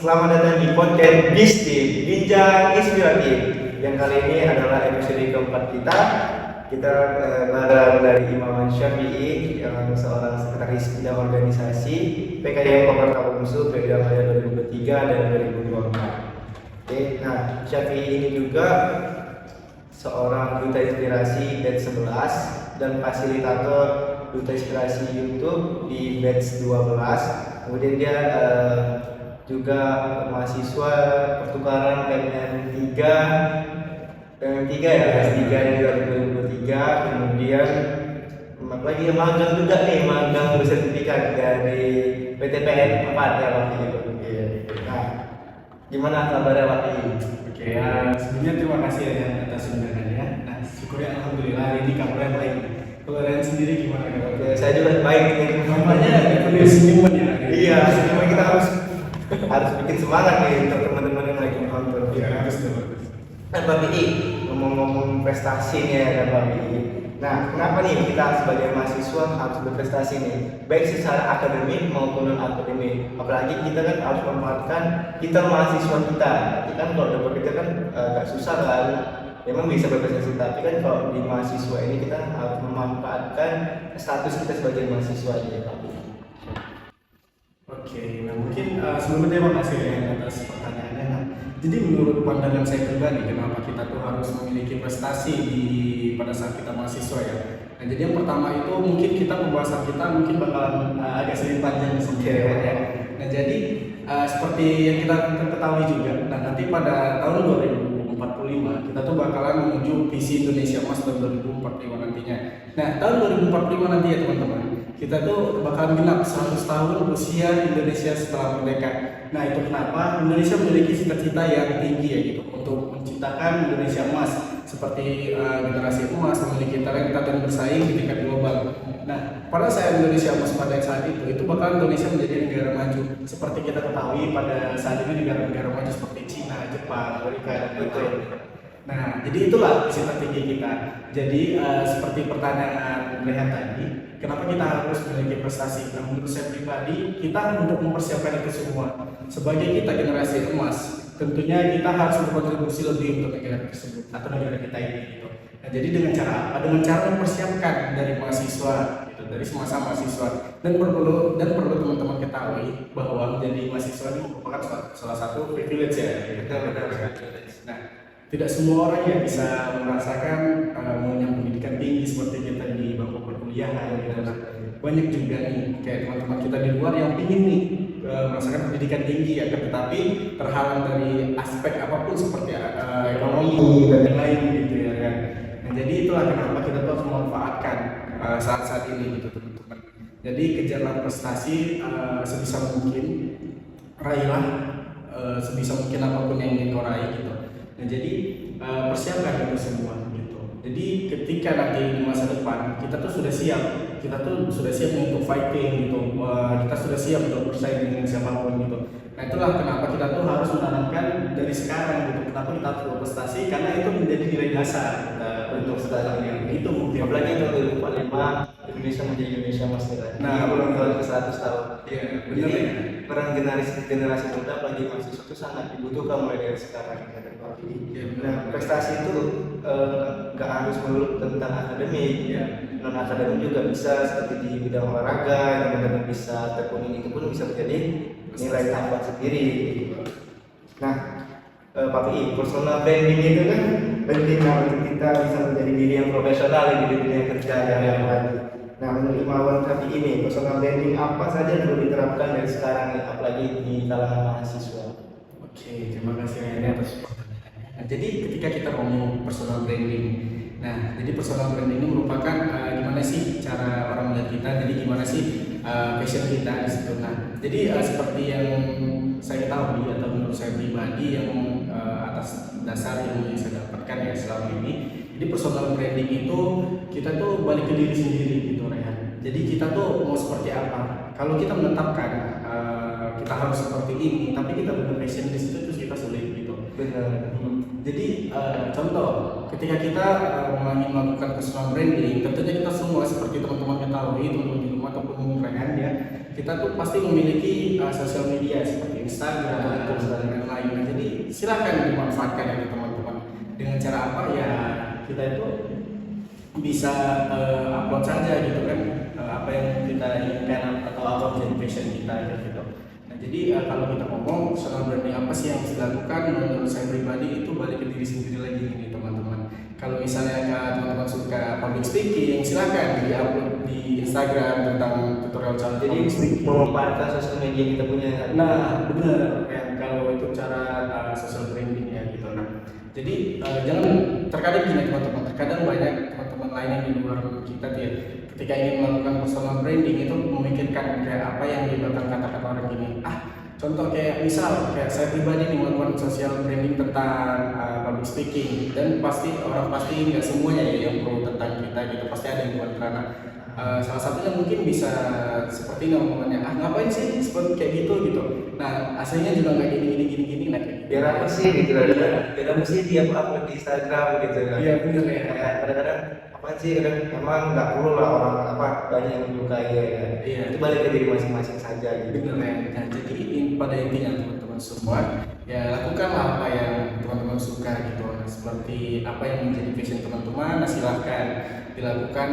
selamat datang di podcast Bisnis Bincang Inspiratif. Yang kali ini adalah episode keempat kita. Kita bareng dari Imam Syafi'i yang seorang sekretaris bidang organisasi PKM Koperta Musuh periode 2023 dan 2024. Oke, nah Syafi'i ini juga seorang duta inspirasi batch 11 dan fasilitator duta inspirasi YouTube di batch 12. Kemudian dia juga mahasiswa pertukaran PMN 3 ya, S3 di 2023. Kemudian lagi magang juga nih, magang bersertifikat dari PTPN 4 ya waktu itu. Nah, gimana kabarnya waktu ini? Oke, sebelumnya terima kasih ya atas undangannya. Nah, syukur ya alhamdulillah hari ini kabarnya baik. Kalau kalian sendiri gimana kabarnya? Oke, saya juga baik nih. Namanya penuh senyuman ya. Iya, senyuman kita harus bikin semangat nih untuk teman-teman yang lagi nonton. Iya, harus dong. Pak Bi'i, ngomong-ngomong prestasi nih ya kan Pak Bi'i. Nah, kenapa nih kita sebagai mahasiswa harus berprestasi nih, baik secara akademik maupun non akademik. Apalagi kita kan harus memanfaatkan kita mahasiswa kita. Nanti kan kalau udah bekerja kan agak susah kan. Memang bisa berprestasi, tapi kan kalau di mahasiswa ini kita harus memanfaatkan status kita sebagai mahasiswa ya Pak Bi'i. Oke, nah mungkin sebelumnya terima kasih ya atas pertanyaannya. Nah, jadi menurut pandangan saya pribadi, kenapa kita tuh harus memiliki prestasi pada saat kita mahasiswa ya? Nah, jadi yang pertama itu mungkin pembahasan kita mungkin bakalan agak sedikit panjang sedikit ya. Nah, jadi seperti yang kita ketahui juga, nah nanti pada tahun 2045 kita tuh bakalan menuju visi Indonesia Emas tahun 2045 nantinya. Nah, tahun 2045 nanti ya teman-teman, kita tuh bakalan genap 100 tahun usia Indonesia setelah merdeka. Nah, itu kenapa Indonesia memiliki cita-cita yang tinggi ya gitu untuk menciptakan Indonesia emas seperti generasi emas, memiliki talenta dan bersaing di tingkat global. Nah, pada saat Indonesia emas pada saat itu bakalan Indonesia menjadi negara maju seperti kita ketahui pada saat ini negara-negara maju seperti Cina, Jepang, Amerika dan lain-lain. Nah, jadi itulah cita tinggi kita. Jadi seperti pertanyaan Rehan tadi, kenapa kita harus memiliki prestasi? Nah, menurut saya pribadi, kita untuk mempersiapkan itu semua. Sebagai kita generasi emas, tentunya kita harus berkontribusi lebih untuk negara tersebut atau negara kita ini. Gitu. Nah, jadi dengan cara apa? Dengan cara mempersiapkan dari mahasiswa, gitu, dari semasa mahasiswa. Dan perlu teman-teman ketahui bahwa menjadi mahasiswa ini merupakan salah satu privilege ya. Gitu. Nah, tidak semua orang yang bisa merasakan mengenyam pendidikan tinggi seperti kita di bangku perkuliahan gitu. Banyak juga nih kayak teman-teman kita di luar yang ingin nih merasakan pendidikan tinggi ya, tetapi terhalang dari aspek apapun seperti ekonomi dan lain gitu ya kan. Nah, jadi itulah kenapa kita tuh harus memanfaatkan saat-saat ini gitu teman-teman. Jadi kejarlah prestasi sebisa mungkin, raihlah sebisa mungkin apapun yang ingin kau raih gitu. Nah, jadi persiapkan itu semua gitu. Jadi ketika nanti di masa depan kita tuh sudah siap untuk fighting gitu. Kita sudah siap untuk bersaing dengan siapapun gitu. Nah, itulah kenapa kita tuh harus menanamkan dari sekarang gitu. Kenapa kita harus berprestasi? Karena itu menjadi nilai dasar untuk sekarang yang itu mungkin. Apalagi tahun 2045 Indonesia menjadi Indonesia Emas ya. Nah, ulang tahun ke 100 tahun. Iya, Jadi benar ya. peran generasi muda bagi mahasiswa itu sangat dibutuhkan mulai dari sekarang. Nah, prestasi itu nggak harus melulu tentang akademik, ya. Non akademik juga bisa seperti di bidang olahraga, teman-teman bisa tekuni itu pun bisa menjadi nilai tambah sendiri. Nah, Pak Pi, personal branding itu kan penting untuk kita bisa menjadi diri yang profesional di dunia kerja yang lain. Nah, menurut Imawan kami ini, personal branding apa saja yang perlu diterapkan dari sekarang, apalagi di kalangan mahasiswa? Oke, terima kasih Rene atas pertanyaannya. Nah, jadi ketika kita ngomong personal branding, nah jadi personal branding ini merupakan gimana sih cara orang melihat kita, jadi gimana sih passion kita di situ. Nah, jadi seperti yang saya ketahui atau menurut saya pribadi yang atas dasar yang saya dapatkan ya selama ini, jadi personal branding itu kita tuh balik ke diri sendiri gitu Rehan. Jadi kita tuh mau seperti apa? Kalau kita menetapkan kita harus seperti ini, tapi kita punya passion di situ terus kita sulit gitu. Benar. Jadi contoh ketika kita ingin melakukan personal branding, tentunya kita semua seperti teman-teman ketahui, teman-teman di rumah ataupun Rehan ya, kita tuh pasti memiliki sosial media seperti Instagram dan lain-lain. Nah, jadi silakan dimanfaatkan ya teman-teman. Dengan cara apa ya, kita itu bisa upload saja gitu kan, apa yang kita inginkan atau apa menjadi passion kita gitu. Nah, jadi kalau kita ngomong personal branding apa sih yang harus dilakukan, menurut saya pribadi itu balik ke diri sendiri lagi ini teman-teman. Kalau misalnya teman-teman suka public speaking, silakan di-upload di Instagram tentang tutorial cara Jadi public speaking. memanfaatkan sosial media yang kita punya. Nah, benar ya, kalau itu cara social branding ya gitu. Nah, jadi jangan, terkadang gini teman-teman, terkadang banyak teman-teman lain yang di luar kita tuh ya, ketika ingin melakukan personal branding itu memikirkan kayak apa yang di belakang kata-kata orang gini. Contoh kayak misal kayak saya pribadi nih melakukan social branding tentang public speaking, dan pasti orang pasti nggak semuanya ya yang pro tentang kita gitu, pasti ada yang kontra. Nah, salah satunya mungkin bisa seperti namanya ngapain sih seperti kayak gitu. Nah, aslinya juga nggak gini nah kayak gitu. Biar apa sih gitu kan? Biar apa sih dia upload di Instagram gitu kan? Iya bener ya. Kayak kadang-kadang apa sih, kadang emang nggak perlu lah orang banyak yang menyukai ya kan? Iya. Itu balik ke diri masing-masing saja gitu. Bener ya. Nah, jadi pada intinya teman-teman semua ya, lakukanlah apa yang teman-teman suka gitu. Nah, seperti apa yang menjadi passion teman-teman, silahkan dilakukan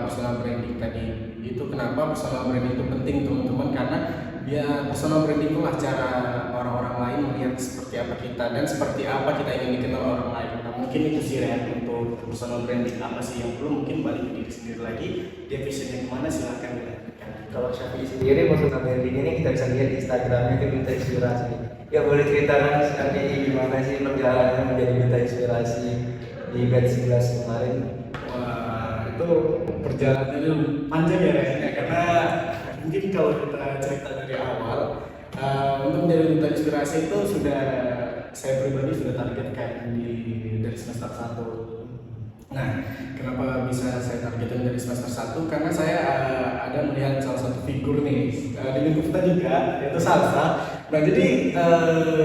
personal branding tadi. Itu kenapa personal branding itu penting teman-teman, karena ya personal branding itulah cara orang-orang lain melihat seperti apa kita dan seperti apa kita ingin dikenal orang lain. Nah, mungkin itu sih Ren, untuk personal branding apa sih yang perlu, mungkin balik ke diri sendiri lagi, dia visionnya kemana, silahkan dilakukan. Kalau Syafi'i sendiri personal branding ini kita bisa lihat di Instagramnya, itu minta inspirasi. Ya boleh ceritakan Syafi'i gimana sih perjalanannya menjadi minta inspirasi di batch 11 kemarin? Wah, itu perjalanannya panjang ya Ren, karena mungkin kalau kita cerita dari awal, untuk menjadi duta inspirasi itu sudah saya pribadi sudah targetkan dari semester 1. Nah, kenapa bisa saya targetin dari semester 1? Karena saya ada melihat salah satu figur nih di lingkup kita juga, yaitu Salsa. Nah, jadi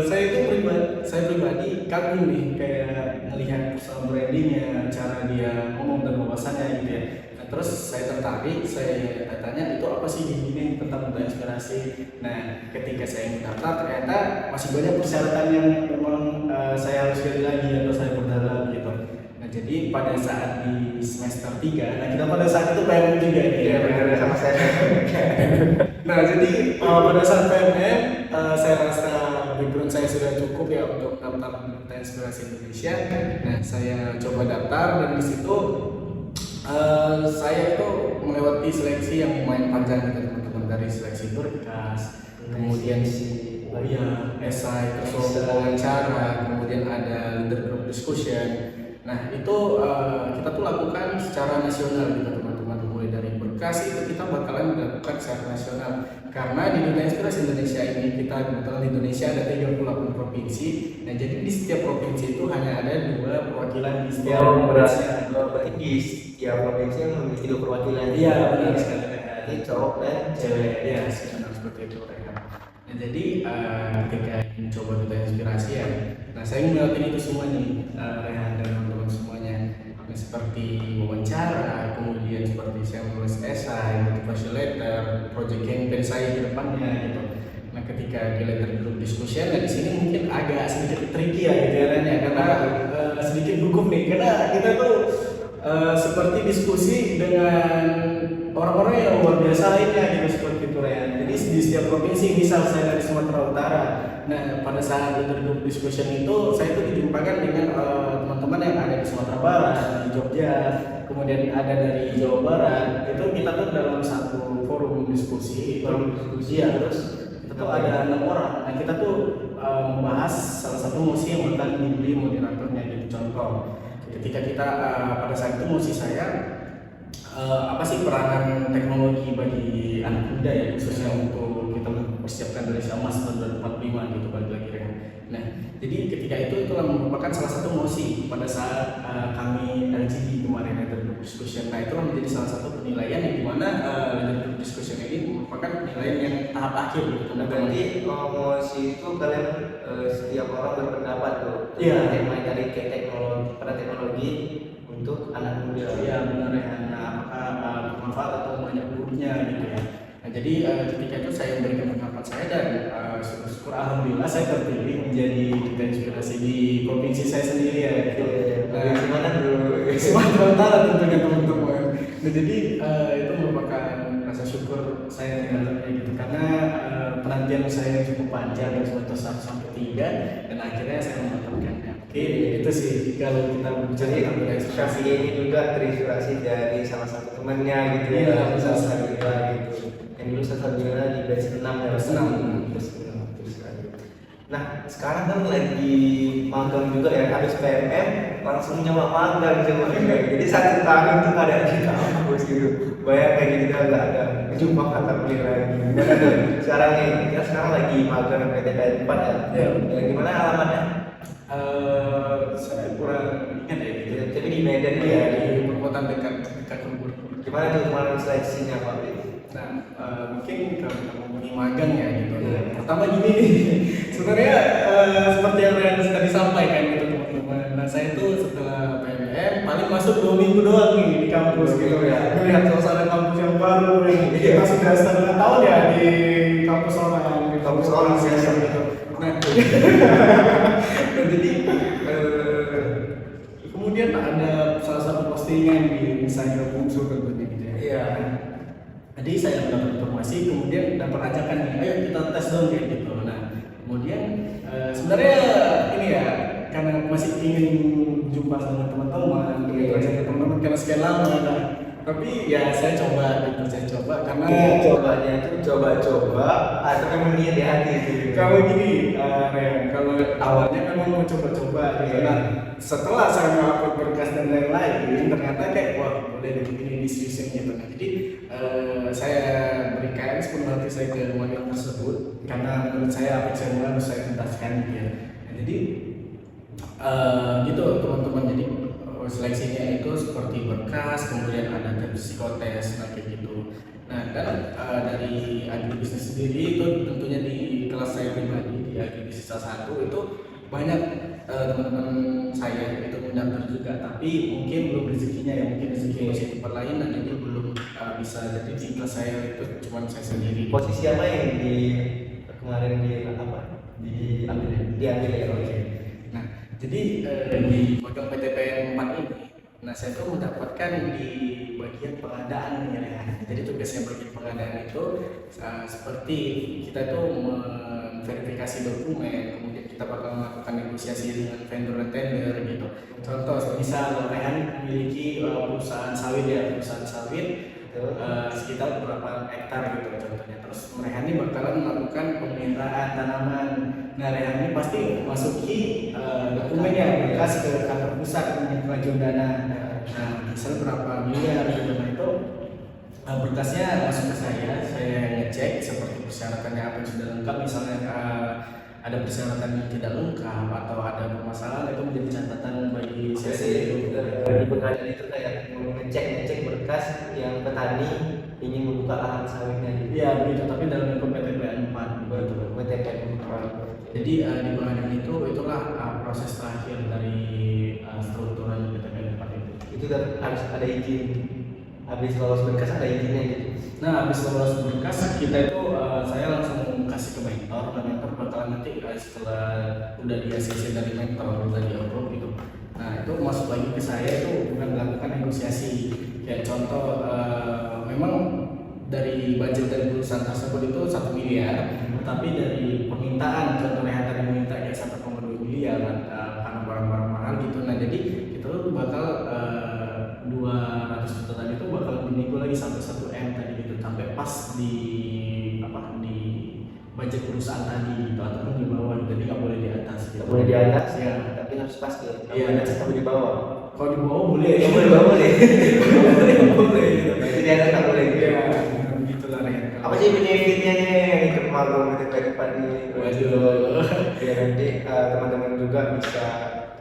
saya pribadi kagum nih kayak melihat personal brandingnya, cara dia ngomong dan wawasannya gitu ya. Nah, terus saya tertarik, saya tanya itu apa sih ini tentang duta inspirasi. Nah, ketika saya mendaftar ternyata masih banyak persyaratan yang memang saya harus gali lagi atau saya perdalam gitu. Jadi pada saat di semester 3, nah kita pada saat itu PMM juga nih. Iya benar, sama saya. Nah, jadi pada saat PMM saya rasa background saya sudah cukup ya untuk daftar duta inspirasi Indonesia. Nah, saya coba daftar dan di situ saya itu melewati seleksi yang lumayan panjang gitu teman-teman, dari seleksi berkas, kemudian esai, terus wawancara, kemudian ada leader group discussion. Nah, itu kita tuh lakukan secara nasional gitu teman-teman. Mulai dari berkas itu kita bakalan lakukan secara nasional, karena di Duta Inspirasi Indonesia ini kita kebetulan di Indonesia ada 38 provinsi. Nah, jadi di setiap provinsi itu hanya ada 2 perwakilan di setiap provinsi. Berarti di setiap provinsi memiliki 2 perwakilan. Iya benar sekali. Jadi cowok dan cewek. Ya, seperti itu Rehan. Nah, jadi ketika mencoba Duta Inspirasi ya, nah saya ngeliatin itu semua nih Rehan dan teman-teman semuanya. Nah, seperti wawancara, kemudian seperti saya menulis esai, motivation letter, project campaign saya ke depannya gitu. Nah, ketika di letter group discussion, nah di sini mungkin agak sedikit tricky ya gitu ya Ren ya, karena sedikit gugup nih, karena kita tuh seperti diskusi dengan orang-orang yang luar biasa lainnya gitu, seperti itu Ren. Jadi di setiap provinsi, misal saya dari Sumatera Utara, nah pada saat intergroup discussion itu saya itu dijumpakan dengan teman-teman yang ada di Sumatera Barat, di Jogja, kemudian ada dari Jawa Barat. Itu kita tuh dalam satu forum diskusi, ya, terus itu tuh ada 6 orang. Nah, kita tuh membahas salah satu mosi yang bakal dibeli moderatornya gitu. Contoh, ketika kita pada saat itu mosi saya apa sih peranan teknologi bagi anak muda ya, khususnya untuk kita mempersiapkan dari Emas 2045 gitu, balik lagi Ren. Nah, jadi ketika itu merupakan salah satu mosi pada saat kami LGD kemarin leader discussion. Nah, itu menjadi salah satu penilaian yang dimana leader discussion ini merupakan penilaian yang tahap akhir gitu. Nah, berarti mosi itu kalian setiap orang berpendapat tuh. Iya. Mulai dari teknologi untuk anak muda. Iya benar ya. Nah, apakah bermanfaat atau banyak buruknya gitu ya. Nah, jadi ketika itu saya memberikan pendapat saya dan syukur alhamdulillah saya terpilih menjadi duta inspirasi di provinsi saya sendiri ya. Di mana dulu? Sumatera Utara tentunya teman-teman. Nah, jadi itu merupakan rasa syukur saya di dalamnya gitu karena penantian saya cukup panjang dari semester 1 sampai 3 dan akhirnya saya mendapatkannya. Oke, itu sih kalau kita berbicara tentang duta inspirasi. Syafi'i ini juga terinspirasi dari salah satu temannya gitu ya, Iya, Ustaz Sabila gitu. Yang dulu Ustaz Sabila di batch 6 ya, Batch 6. Batch 6, terus lagi. Nah, sekarang kan lagi magang juga ya, habis PMM langsung nyoba magang coba juga. Jadi 1 tahun tuh ada di kampus gitu. Bayang kayak gitu agak ada jumpa kata kuliah lagi. Gimana tuh? Sekarang nih, kita sekarang lagi magang PTPN 4 ya. Iya. Ya, gimana alamatnya? Saya kurang ingat ya gitu. Tapi di Medan Iya, ya. di perkotaan dekat Lumpur. Gimana tuh kemarin seleksinya Pak? Nah, mungkin kalau kita ngomongin magang ya gitu. Nah, pertama gini nih, sebenarnya seperti yang Ryan tadi sampaikan gitu teman-teman. Nah, saya tuh setelah PMM paling masuk 2 minggu doang nih di kampus gitu ya. Melihat suasana kampus yang baru nih. Kita sudah setengah tahun ya di kampus orang, biasa gitu. Nah, nah, jadi kemudian ada salah satu postingan di Instagram Bungsu tentunya gitu ya. Iya. Jadi saya mendapat informasi, kemudian dapat ajakan nih, ayo kita tes dong kayak gitu. Nah, kemudian sebenarnya ini ya, karena masih ingin jumpa sama teman-teman, ingin ajak ke teman-teman karena sekian lama. Nah, tapi ya saya coba gitu, saya coba karena Cobanya itu coba-coba atau memang niat di hati gitu. kalau gini, Ren, kalau awalnya memang mau coba-coba gitu. Nah, setelah saya mengupload berkas dan lain-lain, ternyata kayak wah boleh begini diseriusin gitu. Nah, jadi saya berikan sepenuh hati saya ke magang tersebut karena menurut saya apa yang saya mau harus saya tuntaskan gitu ya. Nah, jadi gitu teman-teman. Jadi seleksinya itu seperti berkas, kemudian ada tes psikotes, nah kayak gitu. Nah, dan dari agribisnis sendiri itu tentunya di kelas saya pribadi di agribisnis salah satu itu banyak teman-teman saya itu mendaftar juga, tapi mungkin belum rezekinya ya, mungkin rezeki masih tempat lain dan jadi belum bisa. Jadi di kelas saya itu cuma saya sendiri. Posisi apa yang di kemarin di apa? Diambil ya. Oke. Nah, jadi di magang PTPN 4 ini, nah saya tuh mendapatkan di bagian pengadaan ya. Jadi tugasnya bagian pengadaan itu seperti kita tuh memverifikasi dokumen, kemudian kita bakal melakukan negosiasi dengan vendor dan tender gitu. Contoh, misal Rehan memiliki perusahaan sawit ya, perusahaan sawit sekitar berapa hektar gitu contohnya. Terus Rehan ini bakalan melakukan pemeliharaan tanaman. Nah, Rehan ini pasti masuki dokumennya berkas ke kantor pusat untuk pengajuan dana. Nah, misal berapa miliar gitu. Nah, itu berkasnya masuk ke saya ngecek seperti persyaratannya apa yang sudah lengkap, misalnya ada persyaratan yang tidak lengkap atau ada permasalahan, itu menjadi catatan bagi saya sendiri. Di pengadilan itu kayak ngecek berkas yang petani ingin membuka lahan sawitnya gitu. Iya begitu, tapi dalam lingkup PTPN 4 begitu. PTPN 4. Jadi di pengadilan itu itulah proses terakhir dari struktural PTPN 4 itu. Itu harus ada izin. Habis lolos berkas ada izinnya gitu. Nah, habis lolos berkas kita itu saya langsung kasih ke mentor, dan mentor bakalan nanti setelah udah di ACC dari mentor udah di approve gitu. Nah, itu masuk lagi ke saya itu bukan melakukan negosiasi. Kayak contoh memang dari budget dari perusahaan tersebut itu 1 miliar, tapi dari permintaan contohnya tadi meminta kayak 1,2 miliar karena barang-barang mahal gitu. Nah, jadi itu bakal 200 juta tadi itu bakal dinego lagi sampai 1 M tadi gitu, sampai pas di budget perusahaan tadi gitu, ataupun di bawah, jadi nggak boleh di atas gitu. Nggak boleh di atas ya, tapi harus pas gitu. Iya. Tapi di bawah. Kalau di bawah boleh. Boleh di bawah boleh. Boleh gitu. Berarti di atas nggak boleh. Iya, begitulah ya. Apa sih benefitnya nih yang ikut magang PTPN 4 ini? Waduh. Biar nanti teman-teman juga bisa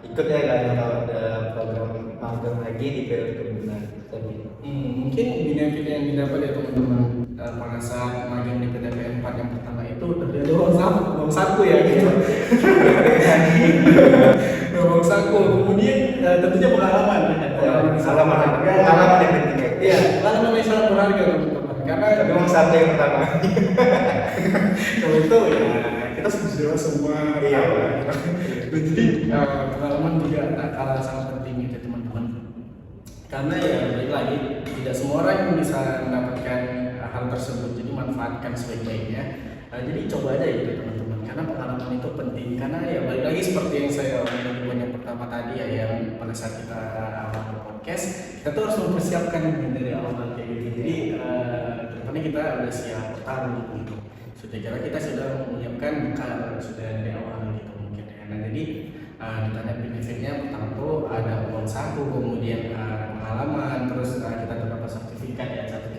ikut ya kan, kalau ada program magang lagi di periode kebunan tadi. Mungkin benefit yang didapat ya teman-teman pada saat magang di PTPN 4 yang pertama itu terjadi uang saku ya gitu. Uang saku, kemudian tentunya pengalaman yang penting. Iya, pengalaman yang sangat berharga teman-teman. karena Tapi Uang Saku yang pertama. kalau itu ya kita sudah semua Iya. tahu lah. Jadi pengalaman juga tak kalah sangat penting gitu teman-teman. Karena ya balik lagi tidak semua orang yang bisa mendapatkan hal tersebut, jadi manfaatkan sebaik-baiknya. Jadi coba aja gitu teman-teman, karena pengalaman itu penting. Karena ya balik lagi seperti yang saya omongin yang pertama tadi ya, yang pada saat kita awal podcast kita tuh harus mempersiapkan dari awal kayak gitu. Jadi kedepannya kita udah siap bertarung gitu. Sudah kira kita sudah menyiapkan bekal sudah dari awal gitu mungkin ya. Nah jadi ditanya benefitnya pertama tuh ada uang saku, kemudian pengalaman, terus kita dapat sertifikat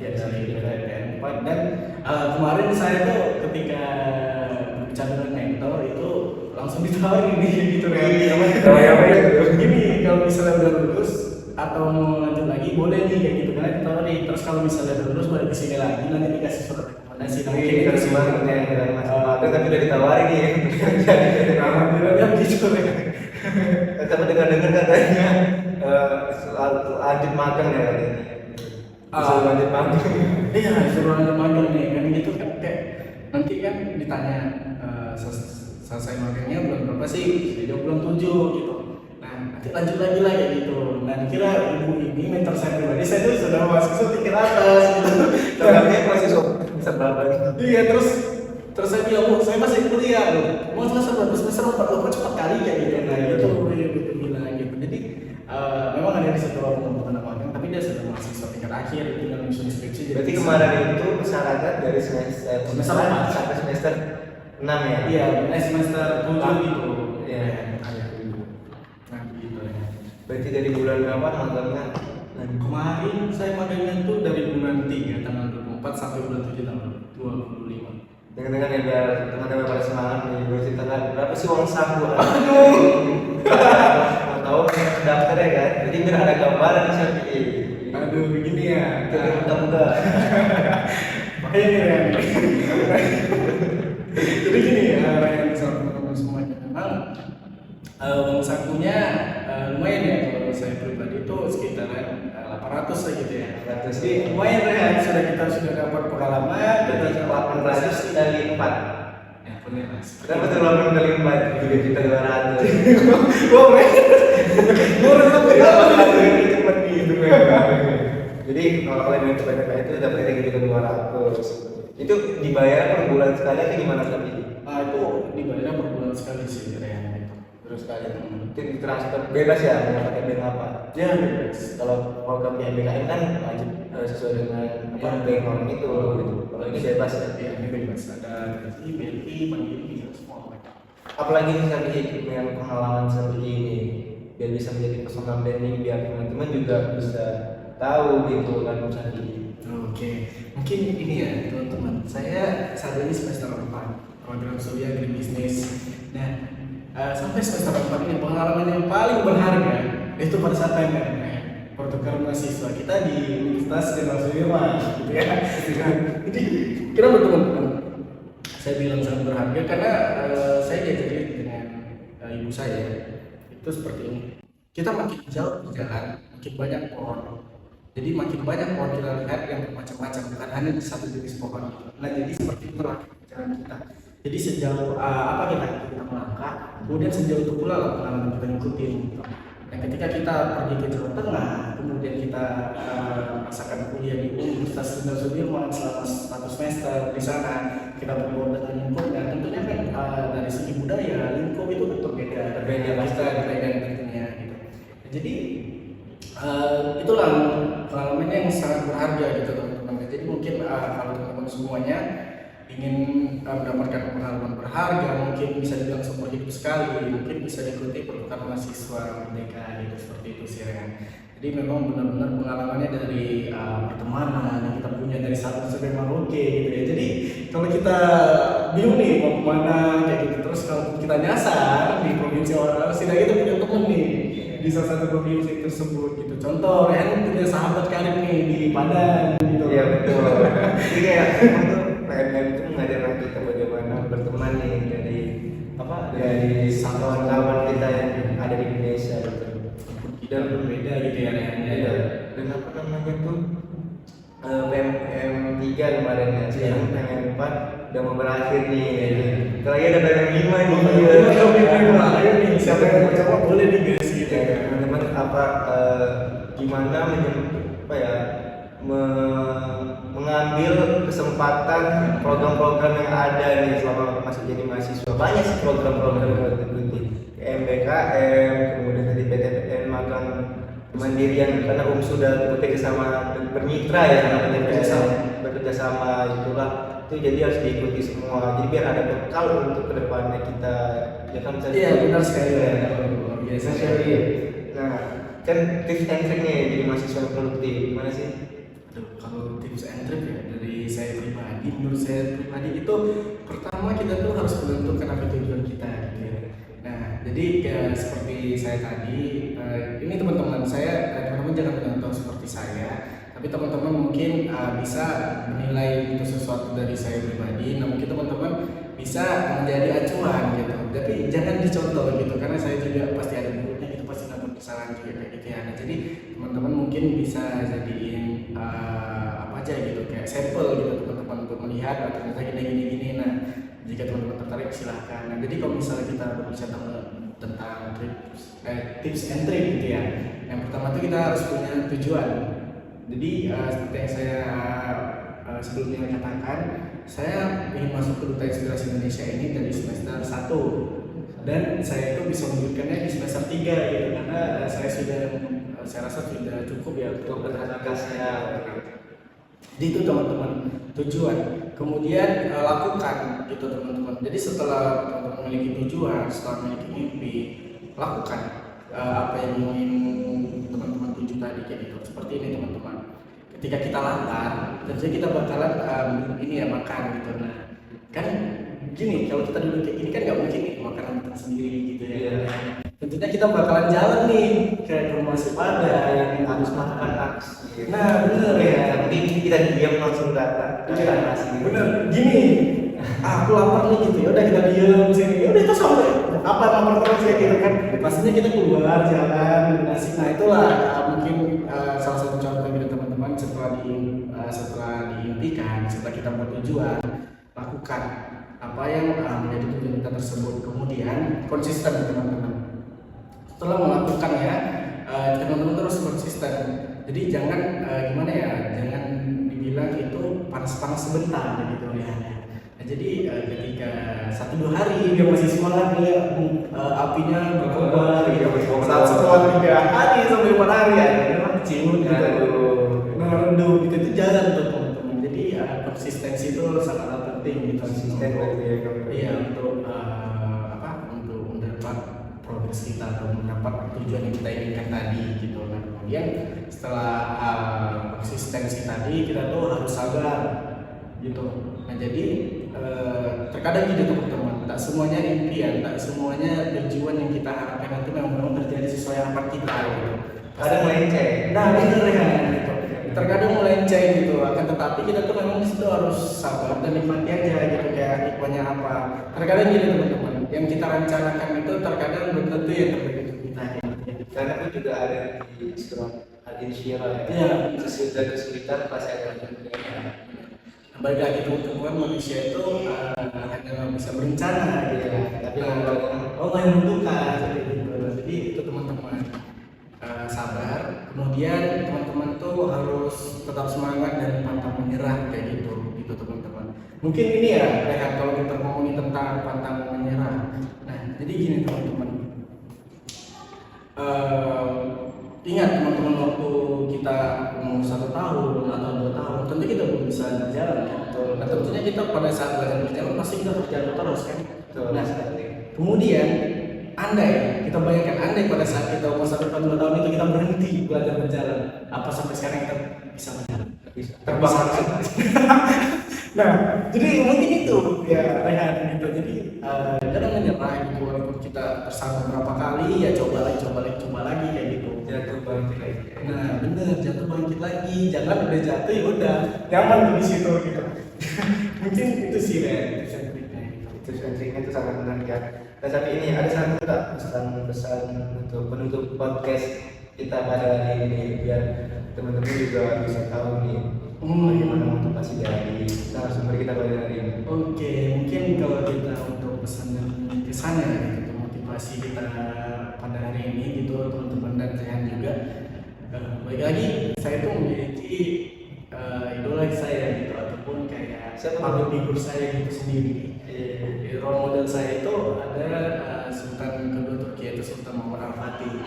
dari BPTN 4 dan kemarin saya tuh ketika berbicara dengan mentor itu langsung ditawarin nih gitu kan. Gini kalau misalnya udah lulus atau mau lanjut lagi boleh nih kayak gitu kan, ditawarin. Terus kalau misalnya udah lulus balik ke sini lagi nanti dikasih surat rekomendasi. Ini harus banget ya, tapi udah ditawarin nih. Jadi alhamdulillah gitu ya. tapi dengar-dengar katanya lanjut magang ya katanya. Disuruh lanjut magang. Iya, disuruh lanjut magang nih kan gitu kan, kayak nanti kan ditanya selesai magangnya bulan berapa sih? Dia bulan 7 gitu. Nah, nanti lanjut lagi lah kayak gitu. Nah, dikira ibu ini mentor saya pribadi, saya tuh sudah mahasiswa tingkat atas gitu. Tapi masih bisa berapa? Iya, terus saya bilang, saya masih kuliah loh. Mau selesai berapa semester 4 cepat kali kayak gitu. Nah, itu gitu bilang gitu. Jadi memang ada di situ pengembangan magang, tapi dia sudah mahasiswa tingkat akhir, tinggal menyusun skripsi. Berarti kemarin itu persyaratan dari semester 4 sampai semester 6 ya? Iya, semester 7 gitu. Iya. Nah, gitu ya. Berarti dari bulan berapa magangnya? Kemarin saya magangnya tuh dari bulan 3 tanggal 24 sampai bulan 7 tanggal 25. Dengan ya teman-teman pada semangat nih, gue ceritakan berapa sih uang saku? Mau tahu daftar ya kan? Jadi biar ada gambaran di Shopee. Aduh, begini ya. Kita mudah-mudah. Makanya nih Ryan. Jadi gini ya, Ryan sama teman-teman semuanya. Memang uang sakunya lumayan ya, kalau saya pribadi itu sekitaran 800 lah gitu ya. 800. Jadi lumayan Ryan, kita sudah dapat pengalaman. Jadi 800 kali 4. Ya bener mas. Kita betul 8 kali 4 juga kita 200. Wah, murah sampai Cepat gitu kan. Jadi kalau kalian yang cepat itu dapatnya gitu 200. Itu dibayar per bulan sekali atau gimana tadi? Itu dibayarnya per bulan sekali sih Ryan itu. Terus kalian itu ditransfer bebas ya, mau pakai bank apa? Ya bebas. Kalau program BKM kan wajib sesuai dengan bank norm itu gitu. Kalau ini bebas ya. Iya, ini bebas. Ada BRI, Mandiri, bisa semua mereka. Apalagi misalnya dengan pengalaman seperti ini, biar bisa menjadi personal branding, biar teman-teman juga bisa tahu gitu kan misalnya. Oke, mungkin ini ya teman-teman. Saya saat ini semester 4 program studi agribisnis. Nah, sampai semester 4 ini pengalaman yang paling berharga itu pada saat PMR, pertukaran mahasiswa kita di Universitas Jenderal Sudirman, gitu ya. Jadi kenapa teman-teman? Saya bilang sangat berharga karena saya diajari dengan ibu saya itu seperti ini. Kita makin jauh berjalan, makin banyak pohon. Jadi makin banyak pohon kita lihat yang bermacam-macam, bukan hanya di satu jenis pohon. Nah, jadi seperti itulah perjalanan kita. Jadi sejauh apa kita melangkah, kemudian sejauh itu pula lah pengalaman kita ngikutin. Dan ketika kita pergi ke Jawa Tengah, kemudian kita merasakan kuliah di Universitas Jenderal Sudirman selama 1 semester di sana, kita berbaur dengan lingkupnya. Tentunya kan dari segi budaya, lingkup itu berbeda tentunya gitu. Jadi itulah pengalamannya yang sangat berharga gitu teman-teman. Jadi mungkin kalau teman-teman semuanya ingin mendapatkan pengalaman berharga, mungkin bisa dibilang seumur hidup sekali, mungkin bisa diikuti pertukaran mahasiswa Merdeka gitu, seperti itu sih Ren. Jadi memang benar-benar pengalamannya dari pertemanan yang kita punya dari Sabang sampai Merauke gitu ya. Jadi kalau kita bingung nih mau kemana kayak gitu, terus kalau kita nyasar di provinsi orang, setidaknya kita punya temen nih di salah satu provinsi tersebut gitu. Contoh Ren punya sahabat karib nih di Padang gitu. Iya betul. Jadi kayak PMM itu mengajarkan kita bagaimana berteman nih dari kawan-kawan kita yang ada di Indonesia gitu. Dan berbeda gitu ya. Dan apa namanya tuh PMM 3 kemarin ya. Sekarang Iya. yang 4 udah mau berakhir nih. Terakhir ada yang 5 nih. Ayo nih, siapa yang mau coba boleh nih guys gitu. Ya, teman-teman gimana apa ya mengambil kesempatan program-program yang ada nih selama masih jadi mahasiswa. Banyak sih program-program yang kita ikuti, MBKM, kemudian tadi PTPN magang kemandirian, karena sudah bekerja sama bermitra ya sama PTPN, bekerja sama itulah itu, jadi harus diikuti semua. Jadi biar ada bekal untuk kedepannya kita ya kan bisa. Iya benar sekali ya. Biasa sekali. Nah, kan tips and triknya jadi mahasiswa produktif gimana sih? Aduh, kalau tips and trick ya dari saya pribadi, menurut saya pribadi itu pertama kita tuh harus menentukan apa tujuan kita gitu ya. Nah, jadi ya, seperti saya tadi, ini teman-teman teman-teman jangan menonton seperti saya, tapi teman-teman mungkin bisa menilai itu sesuatu dari saya pribadi. Nah, mungkin teman-teman bisa menjadi acuan gitu, tapi jangan dicontoh gitu, karena saya juga pasti ada buruknya gitu, pasti dapat kesalahan juga kayak gitu ya. Nah, jadi teman-teman mungkin bisa jadiin apa aja gitu kayak sampel gitu teman-teman untuk melihat ternyata gini. Nah, jika teman-teman tertarik silahkan. Nah, jadi kalau misalnya kita berbicara tentang tips and trick gitu ya, yang pertama tuh kita harus punya tujuan. Jadi seperti yang saya sebelumnya katakan, saya ingin masuk ke Duta Inspirasi Indonesia ini dari semester 1 dan saya itu bisa menunjukkannya di semester 3 gitu, karena saya rasa sudah cukup ya untuk berkasnya. Jadi itu teman-teman tujuan, kemudian lakukan gitu teman-teman. Jadi setelah teman-teman memiliki tujuan, setelah memiliki mimpi, lakukan apa yang ingin teman-teman tuju tadi kayak gitu. Seperti ini teman-teman. Ketika kita lapar, tentunya kita bakalan makan gitu. Nah, kan gini, kalau kita dulu kayak gini kan nggak mungkin nih makanan kita sendiri gitu ya. Tentunya kita bakalan jalan nih ke rumah sepada yang Harus melakukan aksi. Nah, bener ya. Tapi kita diam langsung datang. Bener, gini. Aku lapar nih gitu. Ya udah kita diam sini. Ya udah itu sampai apa lapar terus kayak gitu kan. Pastinya kita keluar jalan nasi. Nah, itulah mungkin salah satu contoh gitu teman-teman, setelah diimpikan, setelah kita buat tujuan, lakukan apa yang menjadi tujuan kita tersebut. Kemudian konsisten teman-teman. Setelah melakukan ya, teman-teman terus konsisten. Jadi jangan jangan dibilang itu panas-panas sebentar gitu ya. Nah, jadi ketika 1-2 hari dia masih semangat dia apinya berkobar gitu. Saat setelah 3 hari sampai 4 hari ya, memang ciut gitu. Redup gitu itu jalan tuh teman-teman. Jadi konsistensi itu sangat penting gitu. Konsisten berarti ya. Iya, untuk untuk mendapat progres kita atau mendapat tujuan yang kita inginkan tadi gitu. Nah, kemudian setelah konsistensi tadi kita tuh harus sabar gitu. Nah, jadi terkadang gitu teman-teman, tak semuanya impian, tak semuanya tujuan yang kita harapkan itu memang terjadi sesuai harapan kita gitu. Kadang melenceng. Nah, bener ya gitu. Terkadang melenceng gitu, akan tetapi kita tuh memang di situ harus sabar dan nikmati aja gitu, kayak hikmahnya apa. Terkadang gitu teman-teman, yang kita rencanakan itu terkadang belum tentu yang terbaik untuk kita. Karena aku juga ada di surat Al-Insyirah ya. Iya. Sesudah kesulitan pasti akan terjadi. Balik lagi teman-teman, manusia itu hanya bisa berencana gitu ya, tapi Allah yang menentukan gitu. Jadi itu teman-teman sabar. Kemudian teman-teman tuh harus tetap semangat dan pantang menyerah kayak gitu teman-teman. Mungkin ini ya kalau kita ngomongin tentang pantang menyerah. Nah, jadi gini teman-teman. Ingat teman-teman, waktu kita umur 1 tahun atau 2 tahun, tentu kita belum bisa berjalan kan. Nah, tentunya kita pada saat belajar berjalan pasti kita terjatuh terus kan. Nah, kemudian kita bayangkan pada saat kita umur 1 tahun 2 tahun itu kita berhenti belajar berjalan, apa sampai sekarang kita bisa berjalan? Bisa terbang langsung. Nah, jadi mungkin itu ya Rehan gitu. Jadi jangan menyerah gitu, walaupun kita tersangkut berapa kali ya coba lagi kayak gitu. Jatuh bangkit lagi. Nah, bener, jatuh bangkit lagi. Jangan udah jatuh ya udah nyaman tuh di situ gitu. Mungkin itu sih Ren. Itu sentriknya itu sangat menarik ya. Nah, tapi ini ada satu tak pesan untuk penutup podcast kita pada hari ini biar teman-teman juga bisa tahu nih Bagaimana motivasi dari narasumber kita pada hari ini? Oke, mungkin kalau kita untuk pesan dan kesannya gitu, motivasi kita pada hari ini gitu teman-teman dan saya juga. Baik lagi, saya tuh memiliki idola saya gitu ataupun kayak public figure saya gitu sendiri. Role model saya itu ada Sultan kedua Turki yaitu Sultan Muhammad Al-Fatih.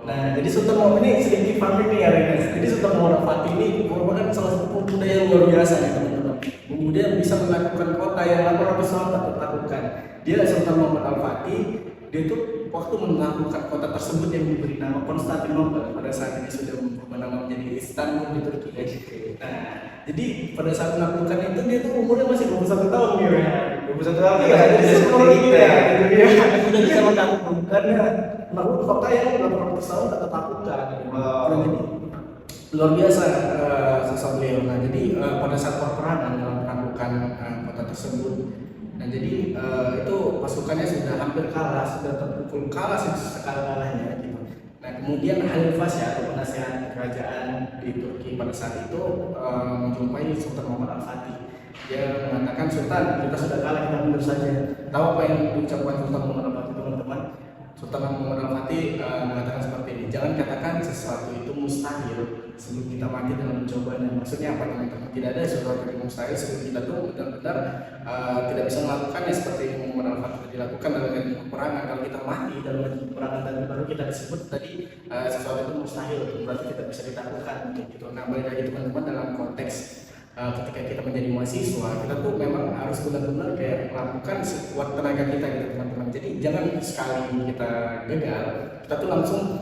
Nah, jadi Sultan Muhammad ini sedikit fakta nih ya guys. Jadi Sultan Muhammad Al-Fatih ini merupakan salah satu pemuda yang luar biasa nih teman-teman. Pemuda yang bisa menaklukkan kota yang 800 tahun tak tertaklukkan. Dia Sultan Muhammad Al-Fatih. Dia itu waktu menaklukkan kota tersebut yang diberi nama Konstantinopel, pada saat ini sudah berubah nama menjadi Istanbul di Turki. Nah, jadi pada saat menaklukkan itu dia tuh umurnya masih 21 tahun nih ya. 21 tahun Iya, jadi seperti kita ya. Gitu dia. Udah bisa menaklukkan Menaklukkan kota yang 800 tahun tak tertaklukkan. Wow. Nah, jadi luar biasa sosok beliau. Nah, jadi pada saat peperangan dalam penaklukan kota tersebut, nah jadi itu pasukannya sudah hampir kalah, sudah terpukul kalah sekali-kalahnya gitu. Nah, kemudian Halil Fasya atau penasehat kerajaan di Turki pada saat itu menjumpai Sultan Muhammad Al-Fatih. Dia mengatakan, Sultan, kita sudah kalah, kita mundur saja. Tahu apa yang diucapkan Sultan Muhammad Al-Fatih, teman-teman? Sultan Muhammad Al-Fatih mengatakan seperti ini, jangan katakan sesuatu itu mustahil sebelum kita mati dalam mencobanya. Maksudnya apa teman-teman? Tidak ada sesuatu yang mustahil sebelum kita tuh benar-benar tidak bisa melakukannya seperti yang Muhammad Al-Fatih dilakukan dalam peperangan. Kalau kita mati dalam peperangan tadi baru kita disebut tadi sesuatu itu mustahil, berarti kita bisa ditaklukkan gitu. Nah, balik lagi teman-teman dalam konteks ketika kita menjadi mahasiswa, kita tuh memang harus benar-benar kayak melakukan sekuat tenaga kita gitu teman-teman. Jadi jangan sekali kita gagal, kita tuh langsung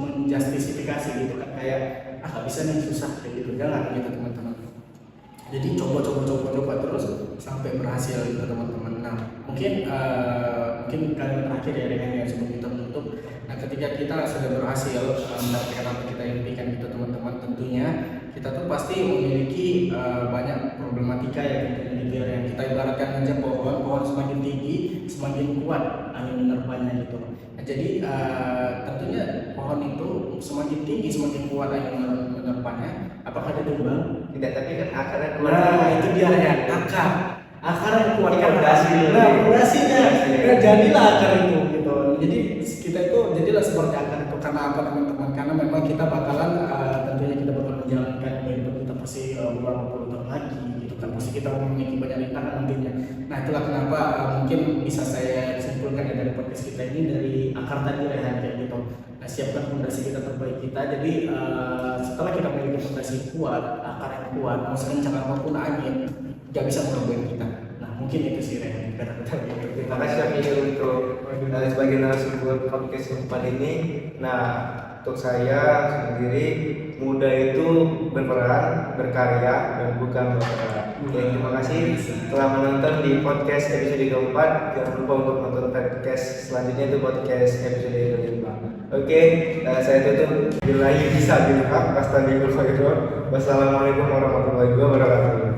menjustifikasi gitu kan, kayak nggak bisa nih, susah kayak gitu. Jangan gitu teman-teman. Jadi coba terus sampai berhasil gitu teman-teman. Nah, mungkin kalimat terakhir ya dengan yang sebelum kita menutup. Nah, ketika kita sudah berhasil mendapatkan apa kita impikan gitu teman-teman, tentunya kita tuh pasti memiliki banyak problematika ya gitu, yang kita ibaratkan aja pohon semakin tinggi semakin kuat angin menerpanya gitu. Nah, jadi tentunya pohon itu semakin tinggi semakin kuat angin menerpanya. Apakah dia tumbang? Tidak, tapi kan akarnya kuat. Nah, itu dia ya, akar yang kuat kan Fondasi. fondasinya. Nah, jadilah akar itu gitu. Jadi kita itu jadilah seperti akar itu. Karena apa teman-teman? Karena memang kita bakalan tentunya kita bakal menjalankan kehidupan kita pasti beberapa puluh tahun lagi gitu kan. Pasti kita memiliki banyak rintangan nantinya. Nah, itulah kenapa mungkin bisa saya simpulkan ya dari podcast kita ini dari akar tadi Rehan kayak gitu. Nah, siapkan fondasi kita terbaik kita. Jadi setelah kita memiliki fondasi kuat, akar yang kuat, mau sekencang apapun angin gak bisa merobohin kita. Nah, mungkin itu sih Rehan kata-kata gitu. Terima kasih Syafii untuk sebagai narasumber podcast keempat ini. Nah, untuk saya sendiri, muda itu berperan, berkarya, dan bukan berperan. Oke, terima kasih telah menonton di podcast episode keempat. Jangan lupa untuk nonton podcast selanjutnya, itu podcast episode kelima. Oke, saya tutup. Billahi bisa bilhaq, astagfirullah. Wassalamualaikum warahmatullahi wabarakatuh.